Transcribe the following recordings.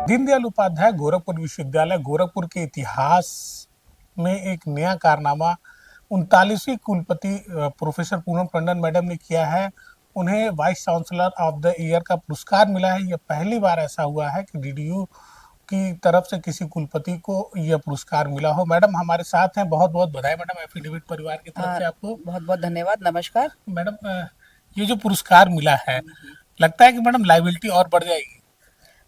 दीनदयाल उपाध्याय गोरखपुर विश्वविद्यालय गोरखपुर के इतिहास में एक नया कारनामा 39वीं कुलपति प्रोफेसर पूनम टंडन मैडम ने किया है। उन्हें vice chancellor of the year का पुरस्कार मिला है। यह पहली बार ऐसा हुआ है कि डीडीयू की तरफ से किसी कुलपति को यह पुरस्कार मिला हो। मैडम हमारे साथ हैं, बहुत बहुत बधाई मैडम, एफिडेविट परिवार की तरफ से आपको बहुत बहुत धन्यवाद। नमस्कार मैडम। ये जो पुरस्कार मिला है, लगता है कि मैडम लाइबिलिटी और बढ़ जाएगी।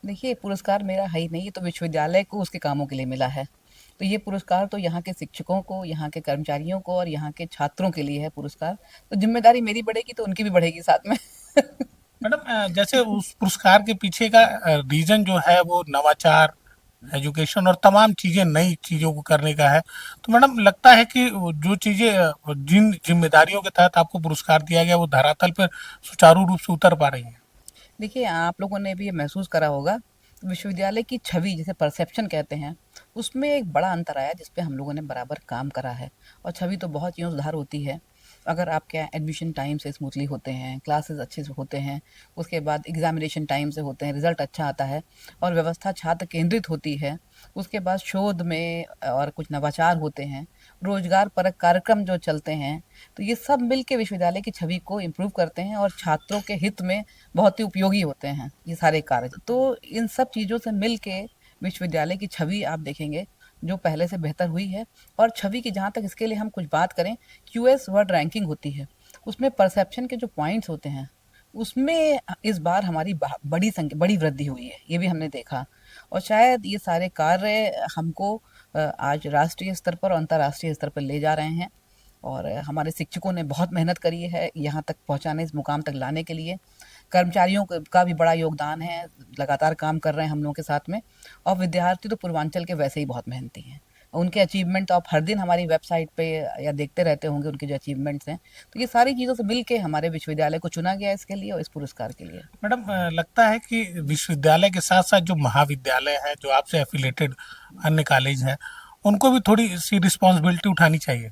देखिए, पुरस्कार मेरा है ही नहीं, ये तो विश्वविद्यालय को उसके कामों के लिए मिला है। तो ये पुरस्कार तो यहाँ के शिक्षकों को, यहाँ के कर्मचारियों को और यहाँ के छात्रों के लिए है पुरस्कार। तो जिम्मेदारी मेरी बढ़ेगी तो उनकी भी बढ़ेगी साथ में। मैडम, जैसे उस पुरस्कार के पीछे का रीजन जो है वो नवाचार, एजुकेशन और तमाम चीजें, नई चीजों को करने का है। तो मैडम लगता है कि जो चीजें, जिन जिम्मेदारियों के तहत आपको पुरस्कार दिया गया, वो धरातल पर सुचारू रूप से उतर पा रही है। देखिए, आप लोगों ने भी ये महसूस करा होगा, विश्वविद्यालय की छवि जिसे परसेप्शन कहते हैं, उसमें एक बड़ा अंतर आया जिस पे हम लोगों ने बराबर काम करा है। और छवि तो बहुत यूँ सुधार होती है अगर आपके यहाँ एडमिशन टाइम से स्मूथली होते हैं, क्लासेस अच्छे से होते हैं, उसके बाद एग्जामिनेशन टाइम से होते हैं, रिजल्ट अच्छा आता है और व्यवस्था छात्र केंद्रित होती है। उसके बाद शोध में और कुछ नवाचार होते हैं, रोजगार परक कार्यक्रम जो चलते हैं, तो ये सब मिल के विश्वविद्यालय की छवि को इम्प्रूव करते हैं और छात्रों के हित में बहुत ही उपयोगी होते हैं ये सारे कार्य। तो इन सब चीज़ों से मिल के विश्वविद्यालय की छवि आप देखेंगे जो पहले से बेहतर हुई है। और छवि की जहाँ तक इसके लिए हम कुछ बात करें, क्यूएस वर्ड रैंकिंग होती है, उसमें परसेप्शन के जो पॉइंट्स होते हैं उसमें इस बार हमारी बड़ी वृद्धि हुई है, ये भी हमने देखा। और शायद ये सारे कार्य हमको आज राष्ट्रीय स्तर पर और अंतर्राष्ट्रीय स्तर पर ले जा रहे हैं। और हमारे शिक्षकों ने बहुत मेहनत करी है यहाँ तक पहुँचाने, इस मुकाम तक लाने के लिए। कर्मचारियों का भी बड़ा योगदान है, लगातार काम कर रहे हैं हम लोगों के साथ में। और विद्यार्थी तो पूर्वांचल के वैसे ही बहुत मेहनती हैं, उनके अचीवमेंट तो आप हर दिन हमारी वेबसाइट पे या देखते रहते होंगे उनके जो अचीवमेंट्स हैं। तो ये सारी चीज़ों से मिल के हमारे विश्वविद्यालय को चुना गया इसके लिए और इस पुरस्कार के लिए। मैडम, लगता है कि विश्वविद्यालय के साथ साथ जो महाविद्यालय है, जो आपसे एफिलेटेड अन्य कॉलेज हैं, उनको भी थोड़ी सी रिस्पॉन्सिबिलिटी उठानी चाहिए।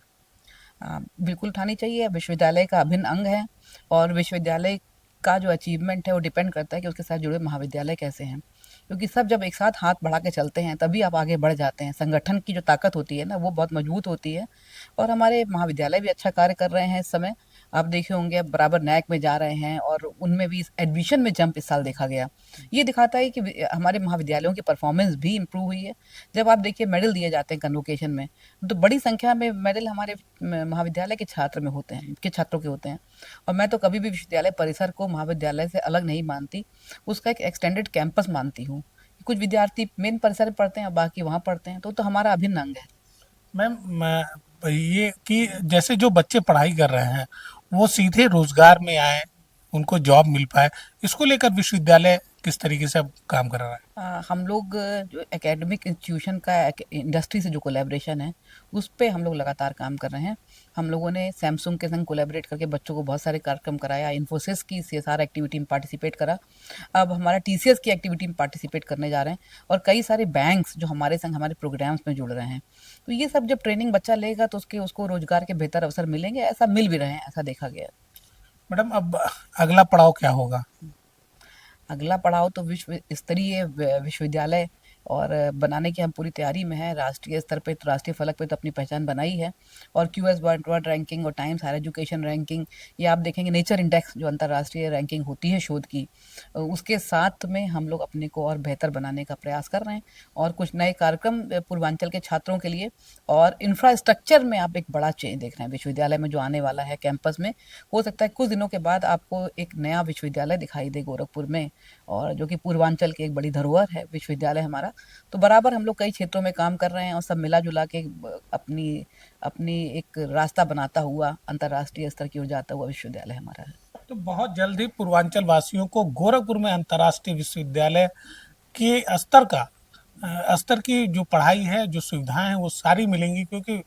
बिल्कुल उठानी चाहिए, विश्वविद्यालय का अभिन्न अंग है। और विश्वविद्यालय का जो अचीवमेंट है वो डिपेंड करता है कि उसके साथ जुड़े महाविद्यालय कैसे हैं, क्योंकि सब जब एक साथ हाथ बढ़ा के चलते हैं तभी आप आगे बढ़ जाते हैं। संगठन की जो ताकत होती है ना, वो बहुत मजबूत होती है। और हमारे महाविद्यालय भी अच्छा कार्य कर रहे हैं इस समय। आप देखे होंगे अब बराबर नैक में जा रहे हैं और उनमें भी एडमिशन में जंप इस साल देखा गया। ये दिखाता है कि हमारे महाविद्यालयों की परफॉर्मेंस भी इम्प्रूव हुई है। जब आप देखिए मेडल दिए जाते हैं कन्वोकेशन में, तो बड़ी संख्या में मेडल हमारे महाविद्यालय के छात्र में होते हैं, के छात्रों के होते हैं। और मैं तो कभी भी विश्वविद्यालय परिसर को महाविद्यालय से अलग नहीं मानती, उसका एक एक्सटेंडेड कैंपस मानती हूँ। कुछ विद्यार्थी मेन परिसर में पढ़ते हैं और बाकी वहाँ पढ़ते हैं, तो हमारा अभिन्न अंग है। मैम, ये कि जैसे जो बच्चे पढ़ाई कर रहे हैं वो सीधे रोजगार में आए, उनको जॉब मिल पाए, इसको लेकर विश्वविद्यालय किस तरीके से अब काम कर रहा है। हम लोग जो एकेडमिक इंस्टीट्यूशन का इंडस्ट्री से जो कोलैबोरेशन है उस पे हम लोग लगातार काम कर रहे हैं। हम लोगों ने सैमसंग के संग कोलैबोरेट करके बच्चों को बहुत सारे कार्यक्रम कराया, इन्फोसिस की सीएसआर एक्टिविटी में पार्टिसिपेट करा, अब हमारा टीसीएस की एक्टिविटी में पार्टिसिपेट करने जा रहे हैं। और कई सारे बैंक्स जो हमारे संग हमारे प्रोग्राम्स में जुड़ रहे हैं। तो ये सब जब ट्रेनिंग बच्चा लेगा तो उसको रोजगार के बेहतर अवसर मिलेंगे, ऐसा मिल भी रहे हैं, ऐसा देखा गया। मैडम, अब अगला पड़ाव क्या होगा। अगला पड़ाव तो विश्व स्तरीय विश्वविद्यालय और बनाने की हम पूरी तैयारी में है। राष्ट्रीय स्तर पे तो राष्ट्रीय फलक पे तो अपनी पहचान बनाई है। और क्यूएस वर्ल्ड रैंकिंग और टाइम्स हायर एजुकेशन रैंकिंग, ये आप देखेंगे नेचर इंडेक्स जो अंतर्राष्ट्रीय रैंकिंग होती है शोध की, उसके साथ में हम लोग अपने को और बेहतर बनाने का प्रयास कर रहे हैं। और कुछ नए कार्यक्रम पूर्वांचल के छात्रों के लिए। और इंफ्रास्ट्रक्चर में आप एक बड़ा चेंज देख रहे हैं विश्वविद्यालय में जो आने वाला है कैंपस में। हो सकता है कुछ दिनों के बाद आपको एक नया विश्वविद्यालय दिखाई दे गोरखपुर में, और जो कि पूर्वांचल की एक बड़ी धरोहर है विश्वविद्यालय हमारा। तो बराबर हम लोग कई क्षेत्रों में काम कर रहे हैं और सब मिला जुला के अपनी अपनी एक रास्ता बनाता हुआ अंतर्राष्ट्रीय स्तर की ओर जाता हुआ विश्वविद्यालय हमारा है। तो बहुत जल्द ही पूर्वांचल वासियों को गोरखपुर में अंतर्राष्ट्रीय विश्वविद्यालय के स्तर की जो पढ़ाई है, जो सुविधाएं हैं, वो सारी मिलेंगी, क्योंकि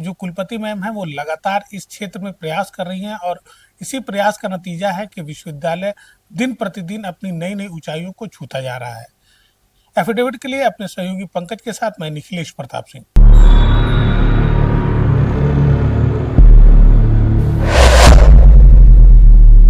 जो कुलपति मैम है वो लगातार इस क्षेत्र में प्रयास कर रही हैं और इसी प्रयास का नतीजा है कि विश्वविद्यालय दिन प्रतिदिन अपनी नई नई ऊंचाइयों को छूता जा रहा है। एफिडेविट के लिए अपने सहयोगी पंकज के साथ मैं निखिलेश प्रताप सिंह।